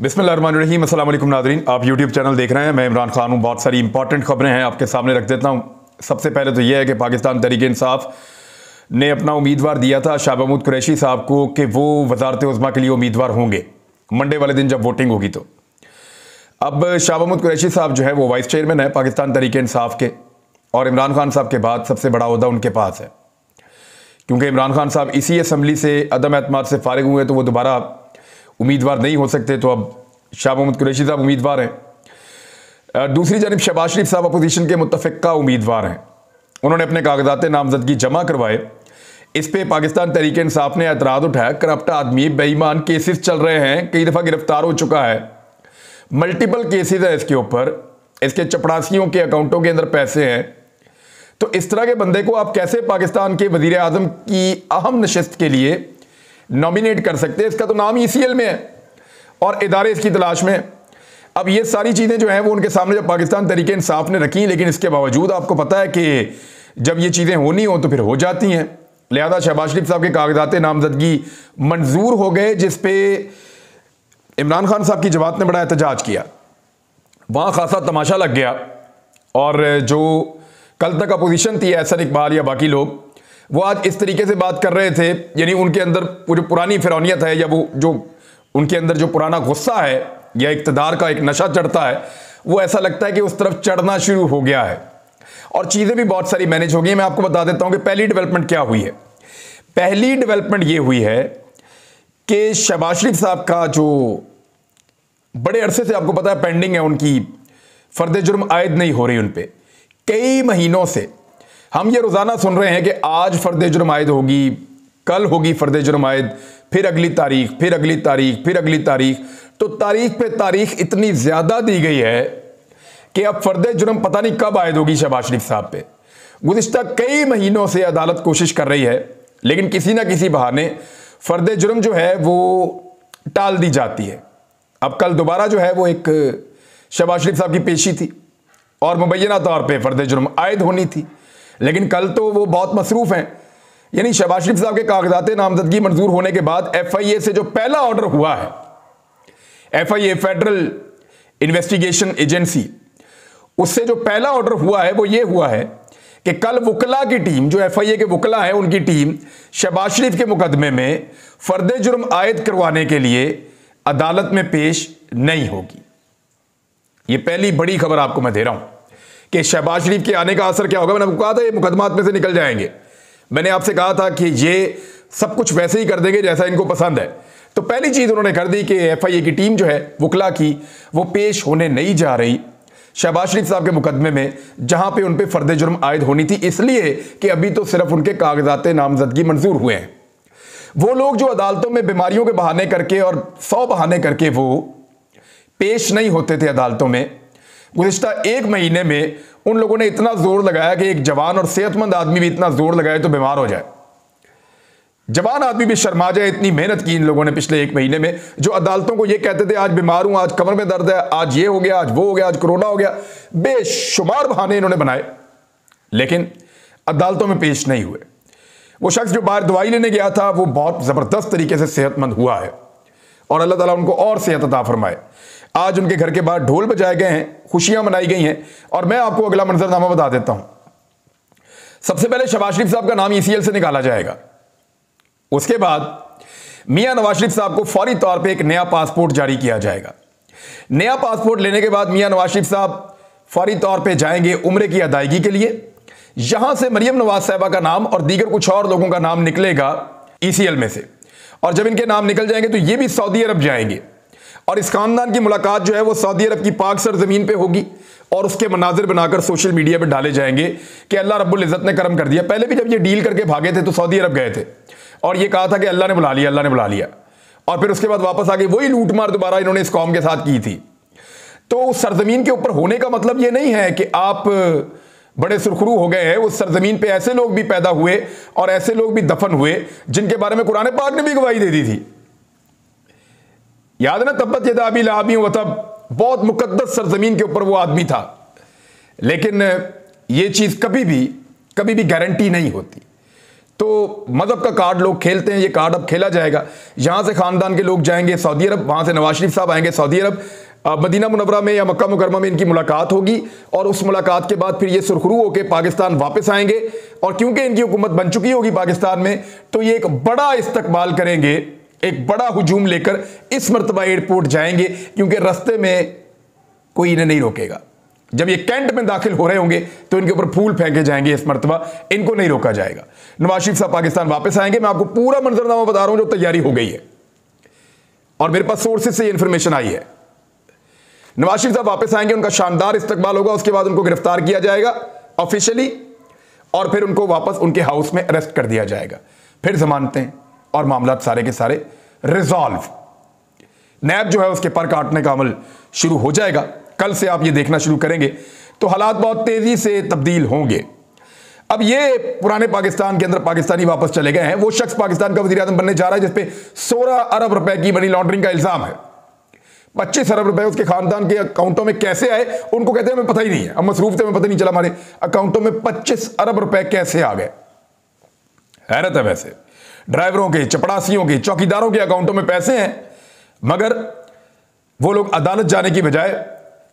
बिस्मिल्लाहिर्रहमानिर्रहीम। अस्सलाम वालेकुम नाज़रीन, आप यूट्यूब चैनल देख रहे हैं। मैं इमरान खान हूँ। बहुत सारी इंपॉर्टेंट खबरें हैं, आपके सामने रख देता हूँ। सबसे पहले तो यह है कि पाकिस्तान तहरीक इंसाफ ने अपना उम्मीदवार दिया था शाह महमूद कुरैशी साहब को कि वो वज़ारत उज़्मा के लिए उम्मीदवार होंगे मंडे वाले दिन जब वोटिंग होगी। तो अब शाह महमूद कुरैशी साहब जो है वो वाइस चेयरमैन है पाकिस्तान तहरीक इंसाफ के, और इमरान खान साहब के बाद सबसे बड़ा ओहदा उनके पास है, क्योंकि इमरान खान साहब इसी असम्बली से अदम एतमाद से फारिग हुए तो वो दोबारा उम्मीदवार नहीं हो सकते। तो अब शाह महमूद कुरैशी साहब उम्मीदवार हैं। दूसरी जानब शहबाज शरीफ साहब अपोजिशन के मुत्तफ़िक़ा उम्मीदवार हैं। उन्होंने अपने कागजात नामजदगी जमा करवाए। इस पे पाकिस्तान तहरीक इंसाफ ने एतराज़ उठाया, करप्ट आदमी, बेईमान, केसेस चल रहे हैं, कई दफ़ा गिरफ्तार हो चुका है, मल्टीपल केसेस है इसके ऊपर, इसके चपड़ासियों के अकाउंटों के अंदर पैसे हैं। तो इस तरह के बंदे को आप कैसे पाकिस्तान के वज़ीर आज़म की अहम नशस्त के लिए नॉमिनेट कर सकते हैं? इसका तो नाम ECL में है और इदारे इसकी तलाश में। अब ये सारी चीज़ें जो हैं वो उनके सामने जब पाकिस्तान तहरीक इंसाफ ने रखी, लेकिन इसके बावजूद आपको पता है कि जब ये चीज़ें होनी हो तो फिर हो जाती हैं। लिहाजा शहबाज शरीफ साहब के कागजात नामजदगी मंजूर हो गए, जिस पे इमरान खान साहब की जमात ने बड़ा एहतजाज किया। वहाँ खासा तमाशा लग गया, और जो कल तक अपोजिशन थी, एहसन इकबाल या बाकी लोग, वो आज इस तरीके से बात कर रहे थे, यानी उनके अंदर वो जो पुरानी फिरौनियत है, या वो जो उनके अंदर जो पुराना गुस्सा है या इक़्तिदार का एक नशा चढ़ता है, वो ऐसा लगता है कि उस तरफ चढ़ना शुरू हो गया है, और चीज़ें भी बहुत सारी मैनेज हो गई हैं। मैं आपको बता देता हूं कि पहली डेवलपमेंट क्या हुई है। पहली डेवलपमेंट ये हुई है कि शहबाज शरीफ साहब का जो बड़े अरसे से आपको पता है पेंडिंग है, उनकी फर्द जुर्म आयद नहीं हो रही उन पर। कई महीनों से हम ये रोज़ाना सुन रहे हैं कि आज फर्द जुर्म आयद होगी, कल होगी फर्द जुर्म आयद, फिर अगली तारीख, फिर अगली तारीख, फिर अगली तारीख। तो तारीख पे तारीख इतनी ज़्यादा दी गई है कि अब फर्द जुर्म पता नहीं कब आयद होगी शहबाज शरीफ साहब पे। गुज़िश्ता कई महीनों से अदालत कोशिश कर रही है, लेकिन किसी ना किसी बहाने फर्द जुर्म जो है वो टाल दी जाती है। अब कल दोबारा जो है वो एक शहबाज शरीफ साहब की पेशी थी, और मुबैना तौर पर फर्द जुर्म आयद होनी थी, लेकिन कल तो वो बहुत मसरूफ़ हैं। यानी शहबाज शरीफ साहब के कागजात नामजदगी मंजूर होने के बाद FIA से जो पहला ऑर्डर हुआ है, FIA फेडरल इन्वेस्टिगेशन एजेंसी, उससे जो पहला ऑर्डर हुआ है वो ये हुआ है कि कल वकला की टीम, जो FIA के वकला है, उनकी टीम शहबाज शरीफ के मुकदमे में फर्द जुर्म आयद करवाने के लिए अदालत में पेश नहीं होगी। ये पहली बड़ी खबर आपको मैं दे रहा हूं कि शहबाज शरीफ के आने का असर क्या होगा। मैंने आपको कहा था ये मुकदमात में से निकल जाएंगे। मैंने आपसे कहा था कि ये सब कुछ वैसे ही कर देंगे जैसा इनको पसंद है। तो पहली चीज़ उन्होंने कर दी कि FIA की टीम जो है वकला की, वो पेश होने नहीं जा रही शहबाज शरीफ साहब के मुकदमे में, जहां पे उन पे फर्द जुर्म आयद होनी थी, इसलिए कि अभी तो सिर्फ उनके कागजात नामजदगी मंजूर हुए हैं। वो लोग जो अदालतों में बीमारियों के बहाने करके और 100 बहाने करके वो पेश नहीं होते थे अदालतों में, गुज़िश्ता एक महीने में उन लोगों ने इतना जोर लगाया कि एक जवान और सेहतमंद आदमी भी इतना जोर लगाए तो बीमार हो जाए, जवान आदमी भी शर्मा जाए। इतनी मेहनत की इन लोगों ने पिछले एक महीने में, जो अदालतों को ये कहते थे आज बीमार हूं, आज कमर में दर्द है, आज ये हो गया, आज वो हो गया, आज कोरोना हो गया, बेशुमार बहाने इन्होंने बनाए, लेकिन अदालतों में पेश नहीं हुए। वो शख्स जो बाहर दवाई लेने गया था वो बहुत ज़बरदस्त तरीके से सेहतमंद हुआ है, और अल्लाह ताला उनको और सेहत अता फरमाए। आज उनके घर के बाहर ढोल बजाए गए हैं, खुशियां मनाई गई हैं, और मैं आपको अगला मंजरनामा बता देता हूं। सबसे पहले शहबाज शरीफ साहब का नाम ECL से निकाला जाएगा। उसके बाद मियां नवाज शरीफ साहब को फौरी तौर पे एक नया पासपोर्ट जारी किया जाएगा। नया पासपोर्ट लेने के बाद मियां नवाज शरीफ साहब फौरी तौर पे जाएंगे उम्रे की अदायगी के लिए। यहां से मरियम नवाज साहिबा का नाम और दीगर कुछ और लोगों का नाम निकलेगा ECL में से, और जब इनके नाम निकल जाएंगे तो ये भी सऊदी अरब जाएंगे, और इस खानदान की मुलाकात जो है वो सऊदी अरब की पाक सरजमीन पे होगी, और उसके मनाजिर बनाकर सोशल मीडिया पे डाले जाएंगे कि अल्लाह रब्बुल इज़्ज़त ने करम कर दिया। पहले भी जब ये डील करके भागे थे तो सऊदी अरब गए थे और ये कहा था कि अल्लाह ने बुला लिया, अल्लाह ने बुला लिया, और फिर उसके बाद वापस आके वही लूट मार दोबारा इन्होंने इस कौम के साथ की थी। तो उस सरजमीन के ऊपर होने का मतलब ये नहीं है कि आप बड़े सुरखरू हो गए हैं। उस सरजमीन पे ऐसे लोग भी पैदा हुए और ऐसे लोग भी दफन हुए जिनके बारे में कुरान पाक ने भी गवाही दे दी थी। याद ना, तब्बत यदा अबी लहब व तब, बहुत मुकद्दस सरजमीन के ऊपर वो आदमी था। लेकिन ये चीज़ कभी भी गारंटी नहीं होती। तो मजहब का कार्ड लोग खेलते हैं, ये कार्ड अब खेला जाएगा। यहां से खानदान के लोग जाएंगे सऊदी अरब, वहां से नवाज शरीफ साहब आएंगे सऊदी अरब, मदीना मुनव्वरा में या मक्का मुकरमा में इनकी मुलाकात होगी और उस मुलाकात के बाद फिर ये सुरखरू होकर पाकिस्तान वापस आएंगे और क्योंकि इनकी हुकूमत बन चुकी होगी पाकिस्तान में, तो ये एक बड़ा इस्तकबाल करेंगे, एक बड़ा हुजूम लेकर इस मरतबा एयरपोर्ट जाएंगे, क्योंकि रास्ते में कोई इन्हें नहीं रोकेगा। जब ये कैंट में दाखिल हो रहे होंगे तो इनके ऊपर फूल फेंके जाएंगे, इस मरतबा इनको नहीं रोका जाएगा। नवाज शरीफ साहब पाकिस्तान वापस आएंगे। मैं आपको पूरा मंजरनामा बता रहा हूं जो तैयारी हो गई है और मेरे पास सोर्सेज से ये इंफॉर्मेशन आई है। नवाज शरीफ साहब वापस आएंगे, उनका शानदार इस्तकबाल होगा, उसके बाद उनको गिरफ्तार किया जाएगा ऑफिशियली और फिर उनको वापस उनके हाउस में अरेस्ट कर दिया जाएगा। फिर जमानतें और मामला सारे के सारे रिजॉल्व। नैब जो है उसके पर काटने का अमल शुरू हो जाएगा। कल से आप ये देखना शुरू करेंगे तो हालात बहुत तेजी से तब्दील होंगे। अब ये पुराने पाकिस्तान के अंदर पाकिस्तानी वापस चले गए हैं। वो शख्स पाकिस्तान का वज़ीर-ए-आज़म बनने जा रहा है जिसपे 16 अरब रुपए की मनी लॉन्ड्रिंग का इल्जाम है। 25 अरब रुपए उसके खानदान के अकाउंटों में कैसे आए, उनको कहते हैं हमें पता ही नहीं है, अब मसरूफ थे, हमें पता नहीं चला हमारे अकाउंटों में 25 अरब रुपए कैसे आ गए। हैरत है। वैसे ड्राइवरों के, चपड़ासियों के, चौकीदारों के अकाउंटों में पैसे हैं, मगर वो लोग अदालत जाने की बजाय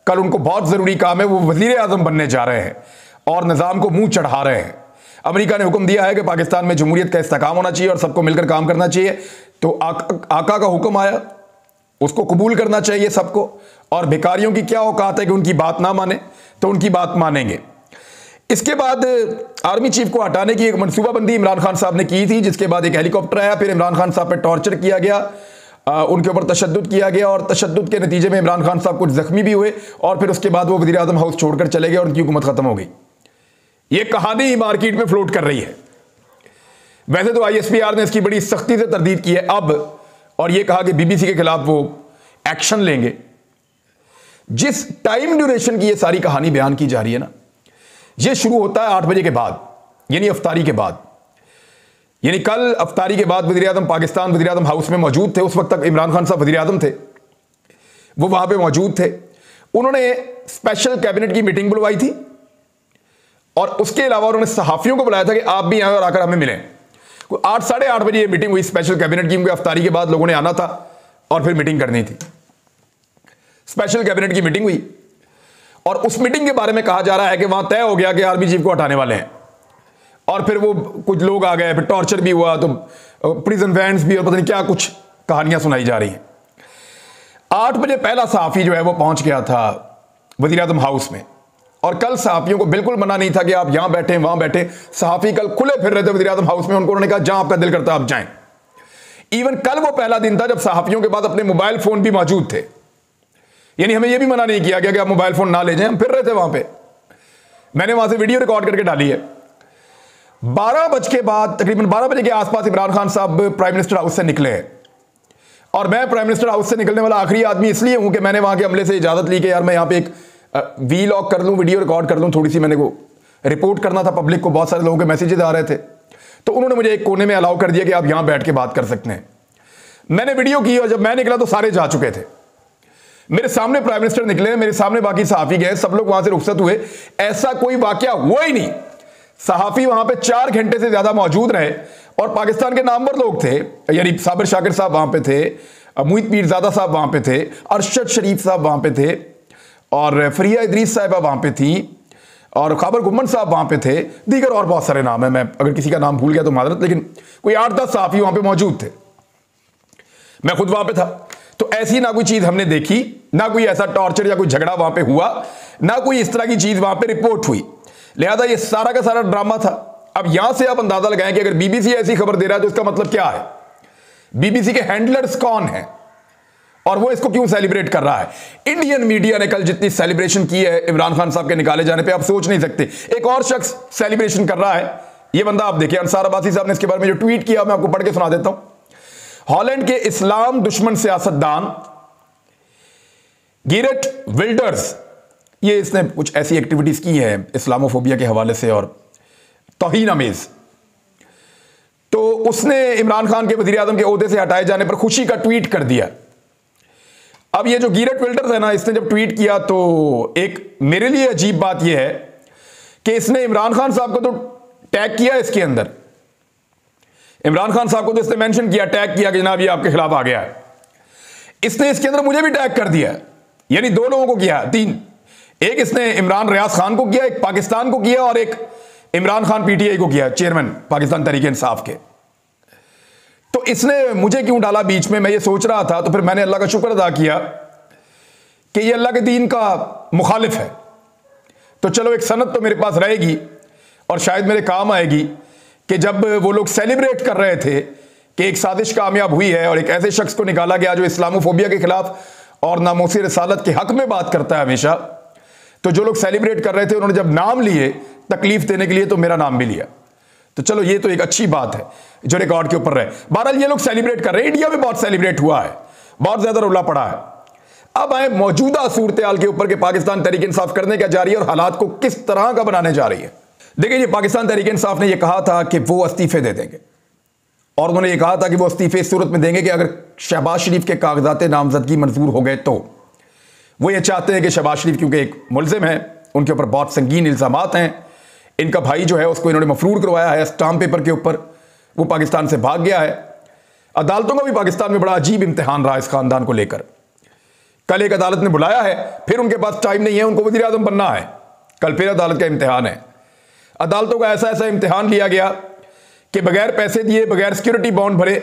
कल उनको बहुत जरूरी काम है, वो वज़ीर-ए-आज़म बनने जा रहे हैं और निज़ाम को मुंह चढ़ा रहे हैं। अमेरिका ने हुक्म दिया है कि पाकिस्तान में जमहूरियत का इस्तेकाम होना चाहिए और सबको मिलकर काम करना चाहिए। तो आका का हुक्म आया, उसको कबूल करना चाहिए सबको। और भिखारियों की क्या औकात है कि उनकी बात ना माने, तो उनकी बात मानेंगे। इसके बाद आर्मी चीफ को हटाने की एक मनसूबाबंदी इमरान खान साहब ने की थी, जिसके बाद एक हेलीकॉप्टर आया, फिर इमरान खान साहब पर टॉर्चर किया गया, उनके ऊपर तशद्दुद किया गया और तशद्दुद के नतीजे में इमरान खान साहब कुछ जख्मी भी हुए और फिर उसके बाद वो वज़ीर-ए-आज़म हाउस छोड़कर चले गए और उनकी हुकूमत खत्म हो गई। ये कहानी मार्केट में फ्लोट कर रही है। वैसे तो ISPR ने इसकी बड़ी सख्ती से तरदीद की है अब, और ये कहा कि BBC के खिलाफ वो एक्शन लेंगे। जिस टाइम ड्यूरेशन की ये सारी कहानी बयान की जा रही है ना, ये शुरू होता है 8 बजे के बाद, यानी अफ्तारी के बाद। यानी कल अफ्तारी के बाद वज़ीर-ए-आज़म पाकिस्तान वज़ीर-ए-आज़म हाउस में मौजूद थे। उस वक्त तक इमरान खान साहब वज़ीर-ए-आज़म थे, वो वहां पे मौजूद थे। उन्होंने स्पेशल कैबिनेट की मीटिंग बुलवाई थी और उसके अलावा उन्होंने सहाफियों को बुलाया था कि आप भी आए और आकर हमें मिलें। 8 साढ़े 8 बजे ये मीटिंग हुई स्पेशल कैबिनेट की, क्योंकि अफ्तारी के बाद लोगों ने आना था और फिर मीटिंग करनी थी। स्पेशल कैबिनेट की मीटिंग हुई और उस मीटिंग के बारे में कहा जा रहा है कि वहां तय हो गया कि आर्मी चीफ को हटाने वाले हैं। और फिर वो कुछ लोग आ गए, फिर टॉर्चर भी हुआ, तो प्रिजन वैन्स भी और पता नहीं क्या कुछ कहानियां सुनाई जा रही हैं। 8 बजे पहला सहाफी जो है वो पहुंच गया था वज़ीर-ए-आज़म हाउस में और कल सहाफियों को बिल्कुल मना नहीं था कि आप यहां बैठे वहां बैठे। सहाफी कल खुले फिर रहे थे वज़ीर-ए-आज़म हाउस में, उनको उन्होंने कहा जहां आपका दिल करता आप जाएं। इवन कल वो पहला दिन था जब सहाफियों के पास अपने मोबाइल फोन भी मौजूद थे, यानी हमें यह भी मना नहीं किया गया कि आप मोबाइल फोन ना ले जाएं। हम फिर रहे थे वहां पे, मैंने वहां से वीडियो रिकॉर्ड करके डाली है। 12 बजे के बाद, तकरीबन 12 बजे के आसपास इमरान खान साहब प्राइम मिनिस्टर हाउस से निकले हैं और मैं प्राइम मिनिस्टर हाउस से निकलने वाला आखिरी आदमी इसलिए हूं कि मैंने वहां के अमले से इजाजत ली कि यार मैं यहां पे एक वीलॉग कर लूं, वीडियो रिकॉर्ड कर लूं, थोड़ी सी मैंने को रिपोर्ट करना था पब्लिक को। बहुत सारे लोगों के मैसेजेस आ रहे थे, तो उन्होंने मुझे एक कोने में अलाउ कर दिया कि आप यहां बैठ के बात कर सकते हैं। मैंने वीडियो की और जब मैं निकला तो सारे जा चुके थे। मेरे सामने प्राइम मिनिस्टर निकले, मेरे सामने बाकी सहाफी गए, सब लोग वहां से रुखसत हुए। ऐसा कोई वाकया हुआ ही नहीं। सहाफी वहां पे 4 घंटे से ज्यादा मौजूद रहे और पाकिस्तान के नामवर लोग थे, यानी साबिर शाकिर साहब वहां पे थे, मुईद पीरजादा साहब वहां पे थे, अरशद शरीफ साहब वहां पे थे और फरिया इदरीस साहिबा वहां पे थी और खबर गुम्मन साहब वहां पे थे। दीगर और बहुत सारे नाम है, मैं अगर किसी का नाम भूल गया तो माजरत, लेकिन कोई 8-10 सहाफी वहां पे मौजूद थे। मैं खुद वहां पे था। तो ऐसी ना कोई चीज हमने देखी, ना कोई ऐसा टॉर्चर या कोई झगड़ा वहां पे हुआ, ना कोई इस तरह की चीज वहां पे रिपोर्ट हुई। लिहाजा ये सारा का सारा ड्रामा था। अब यहां से आप अंदाजा लगाएं कि अगर BBC ऐसी खबर दे रहा है तो इसका मतलब क्या है, BBC के हैंडलर्स कौन है और वो इसको क्यों सेलिब्रेट कर रहा है। इंडियन मीडिया ने कल जितनी सेलिब्रेशन की है इमरान खान साहब के निकाले जाने पे, आप सोच नहीं सकते। एक और शख्स सेलिब्रेशन कर रहा है, ये बंदा आप देखिए, अंसार अब्बासी साहब ने इसके बारे में जो ट्वीट किया मैं आपको पढ़ के सुना देता हूं। हॉलैंड के इस्लाम दुश्मन सियासतदान गिरेट विल्डर्स, ये इसने कुछ ऐसी एक्टिविटीज की है इस्लामोफोबिया के हवाले से और तौहीन अमेज, तो उसने इमरान खान के वज़ीर-ए-आज़म के ओहदे से हटाए जाने पर खुशी का ट्वीट कर दिया। अब ये जो गिरेट विल्डर्स है ना, इसने जब ट्वीट किया तो एक मेरे लिए अजीब बात यह है कि इसने इमरान खान साहब को तो टैग किया इसके अंदर, इमरान खान साहब को तो इसने मेंशन किया, टैग किया कि जनाब ये आपके खिलाफ आ गया है। इसने इसके अंदर मुझे भी टैग कर दिया, यानी दो लोगों को किया, तीन। एक इसने इमरान रियाज खान को किया, एक पाकिस्तान को किया, और एक इमरान खान पीटीआई को किया, चेयरमैन पाकिस्तान तहरीक इंसाफ के। तो इसने मुझे क्यों डाला बीच में, मैं ये सोच रहा था। तो फिर मैंने अल्लाह का शुक्र अदा किया कि ये अल्लाह के दीन का मुखालिफ है, तो चलो एक सनद तो मेरे पास रहेगी और शायद मेरे काम आएगी कि जब वो लोग सेलिब्रेट कर रहे थे कि एक साजिश कामयाब हुई है और एक ऐसे शख्स को निकाला गया जो इस्लामोफोबिया के खिलाफ और नामोसी रसालत के हक में बात करता है हमेशा, तो जो लोग सेलिब्रेट कर रहे थे उन्होंने जब नाम लिए तकलीफ देने के लिए, तो मेरा नाम भी लिया। तो चलो ये तो एक अच्छी बात है जो रिकॉर्ड के ऊपर रहे। बहरहाल ये लोग सेलिब्रेट कर रहे हैं, इंडिया में बहुत सेलिब्रेट हुआ है, बहुत ज्यादा रौला पड़ा है। अब आए मौजूदा सूरत हाल के ऊपर कि पाकिस्तान तहरीक इंसाफ करने क्या जा रही है और हालात को किस तरह का बनाने जा रही है। देखिए, पाकिस्तान तहरीक इंसाफ ने यह कहा था कि वो इस्तीफे दे देंगे, और उन्होंने ये कहा था कि वो इस्तीफे इस सूरत में देंगे कि अगर शहबाज शरीफ के कागजात नामजदगी मंजूर हो गए तो। वो ये चाहते हैं कि शहबाज शरीफ क्योंकि एक मुलजिम है, उनके ऊपर बहुत संगीन इल्जामात हैं, इनका भाई जो है उसको इन्होंने मफरूर करवाया है स्टाम्प पेपर के ऊपर, वो पाकिस्तान से भाग गया है। अदालतों का भी पाकिस्तान में बड़ा अजीब इम्तिहान रहा इस खानदान को लेकर। कल एक अदालत ने बुलाया है, फिर उनके पास टाइम नहीं है, उनको वज़ीर आज़म बनना है, कल फिर अदालत का इम्तिहान है। अदालतों का ऐसा ऐसा इम्तिहान लिया गया कि बगैर पैसे दिए, बगैर सिक्योरिटी बॉन्ड भरे,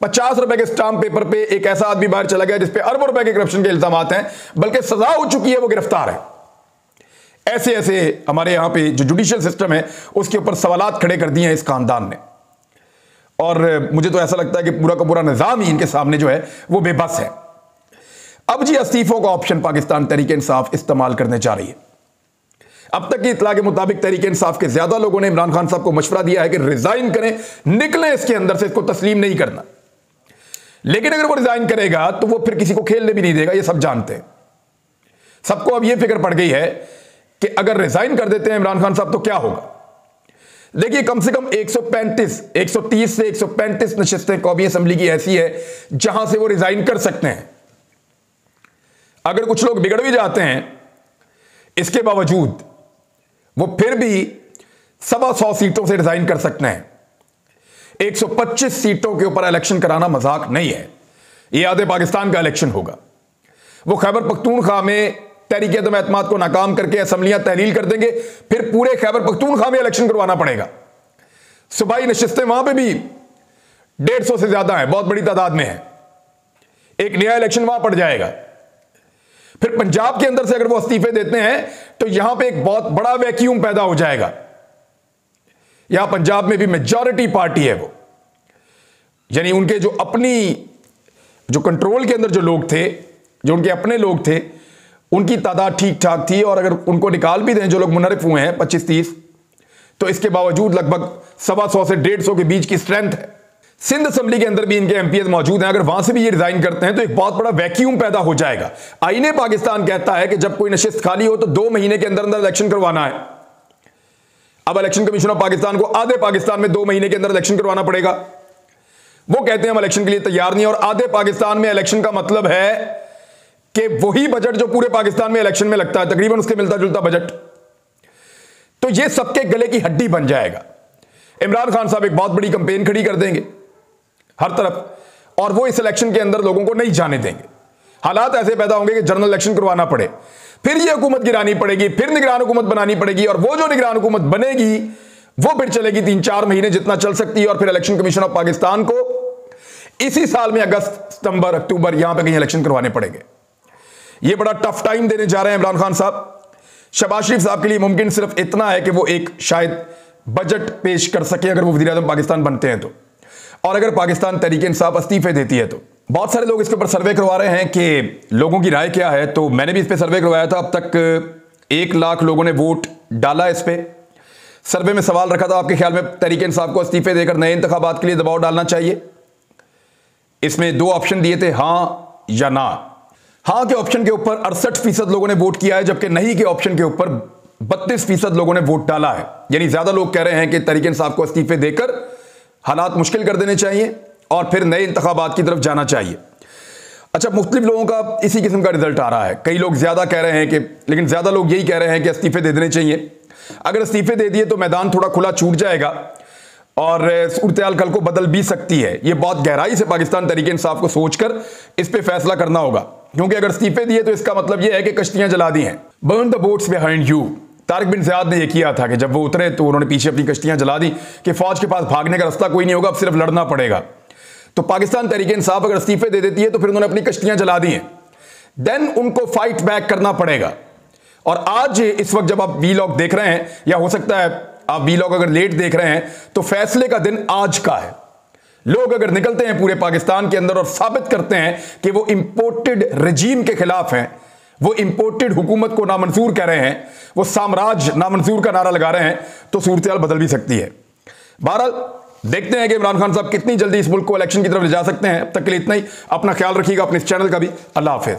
50 रुपए के स्टाम्प पेपर पे एक ऐसा आदमी बाहर चला गया जिसपे अरबों रुपए के करप्शन के इल्जामात हैं, बल्कि सजा हो चुकी है, वो गिरफ्तार है। ऐसे ऐसे हमारे यहां पे जो जुडिशियल सिस्टम है उसके ऊपर सवालात खड़े कर दिए हैं इस खानदान ने, और मुझे तो ऐसा लगता है कि पूरा का पूरा निजाम ही इनके सामने जो है वो बेबस है। अब जी इस्तीफों का ऑप्शन पाकिस्तान तहरीक इंसाफ इस्तेमाल करने जा रही है। अब तक की इत्तला के मुताबिक तहरीक इंसाफ के ज्यादा लोगों ने इमरान खान साहब को मशवरा दिया है कि रिजाइन करें, निकलें इसके अंदर से, इसको तस्लीम नहीं करना। लेकिन अगर वो रिजाइन करेगा तो वो फिर किसी को खेलने भी नहीं देगा, ये सब जानते हैं। सबको अब ये फिक्र पड़ गई है कि अगर रिजाइन कर देते हैं इमरान खान साहब तो क्या होगा। देखिए, कम से कम 130 से 135 नशिस्तें कौमी असम्बली की ऐसी है जहां से वो रिजाइन कर सकते हैं। अगर कुछ लोग बिगड़ भी जाते हैं, इसके बावजूद वो फिर भी 125 सीटों से रिजाइन कर सकते हैं। 125 सीटों के ऊपर इलेक्शन कराना मजाक नहीं है, यह आधे पाकिस्तान का इलेक्शन होगा। वो खैबर पख्तूनख्वा में तहरीक अदम एतमाद को नाकाम करके असम्बलियां तहलील कर देंगे, फिर पूरे खैबर पख्तूनख्वा में इलेक्शन करवाना पड़ेगा। सूबाई नशिस्तें वहां पे भी 150 से ज्यादा है, बहुत बड़ी तादाद में है। एक नया इलेक्शन वहां पड़ जाएगा। फिर पंजाब के अंदर से अगर वो इस्तीफे देते हैं तो यहां पे एक बहुत बड़ा वैक्यूम पैदा हो जाएगा। यहां पंजाब में भी मेजॉरिटी पार्टी है वो, यानी उनके जो अपनी जो कंट्रोल के अंदर जो लोग थे, जो उनके अपने लोग थे, उनकी तादाद ठीक ठाक थी। और अगर उनको निकाल भी दें जो लोग मुनरिफ हुए हैं 25-30, तो इसके बावजूद लगभग 125 से 150 के बीच की स्ट्रेंथ है। सिंध असेंबली के अंदर भी इनके एमपीएस मौजूद हैं, अगर वहां से भी ये रिजाइन करते हैं तो एक बहुत बड़ा वैक्यूम पैदा हो जाएगा। आईने पाकिस्तान कहता है कि जब कोई नशिस्त खाली हो तो 2 महीने के अंदर अंदर इलेक्शन करवाना है। अब इलेक्शन कमीशन ऑफ पाकिस्तान को आधे पाकिस्तान में 2 महीने के अंदर इलेक्शन करवाना पड़ेगा। वो कहते हैं हम इलेक्शन के लिए तैयार नहीं, और आधे पाकिस्तान में इलेक्शन का मतलब है कि वही बजट जो पूरे पाकिस्तान में इलेक्शन में लगता है, तकरीबन उसके मिलता जुलता बजट, तो ये सबके गले की हड्डी बन जाएगा। इमरान खान साहब एक बहुत बड़ी कंपेन खड़ी कर देंगे हर तरफ, और वो इस इलेक्शन के अंदर लोगों को नहीं जाने देंगे। हालात ऐसे पैदा होंगे कि जनरल इलेक्शन करवाना पड़े, फिर ये हुकूमत गिरानी पड़ेगी, फिर निगरान हुकूमत बनानी पड़ेगी, और वो जो निगरान हुकूमत बनेगी वो फिर चलेगी 3-4 महीने जितना चल सकती है। और फिर इलेक्शन कमीशन ऑफ पाकिस्तान को इसी साल में अगस्त, सितंबर, अक्टूबर यहां पे कहीं इलेक्शन करवाने पड़ेंगे। ये बड़ा टफ टाइम देने जा रहे हैं इमरान खान साहब। शहबाज शरीफ साहब के लिए मुमकिन सिर्फ इतना है कि वो एक शायद बजट पेश कर सके अगर वो वज़ीर आज़म पाकिस्तान बनते हैं तो, और अगर पाकिस्तान तहरीक इंसाफ इस्तीफे देती है तो। बहुत सारे लोग इसके ऊपर सर्वे करवा रहे हैं कि लोगों की राय क्या है, तो मैंने भी इस पर सर्वे करवाया था। अब तक 1 लाख लोगों ने वोट डाला इस पर। सर्वे में सवाल रखा था, आपके ख्याल में तहरीक इंसाफ को इस्तीफे देकर नए इंतखाबात के लिए दबाव डालना चाहिए? इसमें 2 ऑप्शन दिए थे, हां या ना। हां के ऑप्शन के ऊपर 68% लोगों ने वोट किया है, जबकि नहीं के ऑप्शन के ऊपर 32% लोगों ने वोट डाला है। यानी ज्यादा लोग कह रहे हैं कि तहरीक इंसाफ को इस्तीफे देकर हालात मुश्किल कर देने चाहिए और फिर नए इंतखाबात की तरफ जाना चाहिए। अच्छा, मुख्तलिफ लोगों का इसी किस्म का रिजल्ट आ रहा है। कई लोग ज्यादा कह रहे हैं कि, लेकिन ज्यादा लोग यही कह रहे हैं कि इस्तीफे दे देने चाहिए। अगर इस्तीफे दे दिए तो मैदान थोड़ा खुला छूट जाएगा और सूरत कल को बदल भी सकती है। ये बहुत गहराई से पाकिस्तान तहरीक इंसाफ को सोचकर इस पे फैसला करना होगा, क्योंकि अगर इस्तीफे दिए तो इसका मतलब ये है कि कश्तियां जला दी हैं। Burn the boats behind you. Tariq bin Ziyad ने यह किया था कि जब वो उतरे तो उन्होंने पीछे अपनी कश्तियां जला दी कि फौज के पास भागने का रास्ता कोई नहीं होगा, अब सिर्फ लड़ना पड़ेगा। तो पाकिस्तान तहरीक इंसाफ अगर इस्तीफे दे देती है तो फिर उन्होंने अपनी कश्तियां जला दी हैं, देन उनको फाइट बैक करना पड़ेगा। और आज इस वक्त जब आप वीलॉग देख रहे हैं, या हो सकता है आप वीलॉग अगर लेट देख रहे हैं, तो फैसले का दिन आज का है। लोग अगर निकलते हैं पूरे पाकिस्तान के अंदर और साबित करते हैं कि वो इंपोर्टेड रजीम के खिलाफ हैं, वो इंपोर्टेड हुकूमत को नामंजूर कह रहे हैं, वो साम्राज्य नामंजूर का नारा लगा रहे हैं, तो सूरत हाल बदल भी सकती है। बहरहाल देखते हैं कि इमरान खान साहब कितनी जल्दी इस मुल्क को इलेक्शन की तरफ ले जा सकते हैं। अब तक के लिए इतना ही। अपना ख्याल रखिएगा, अपने इस चैनल का भी। अल्लाह हाफिज।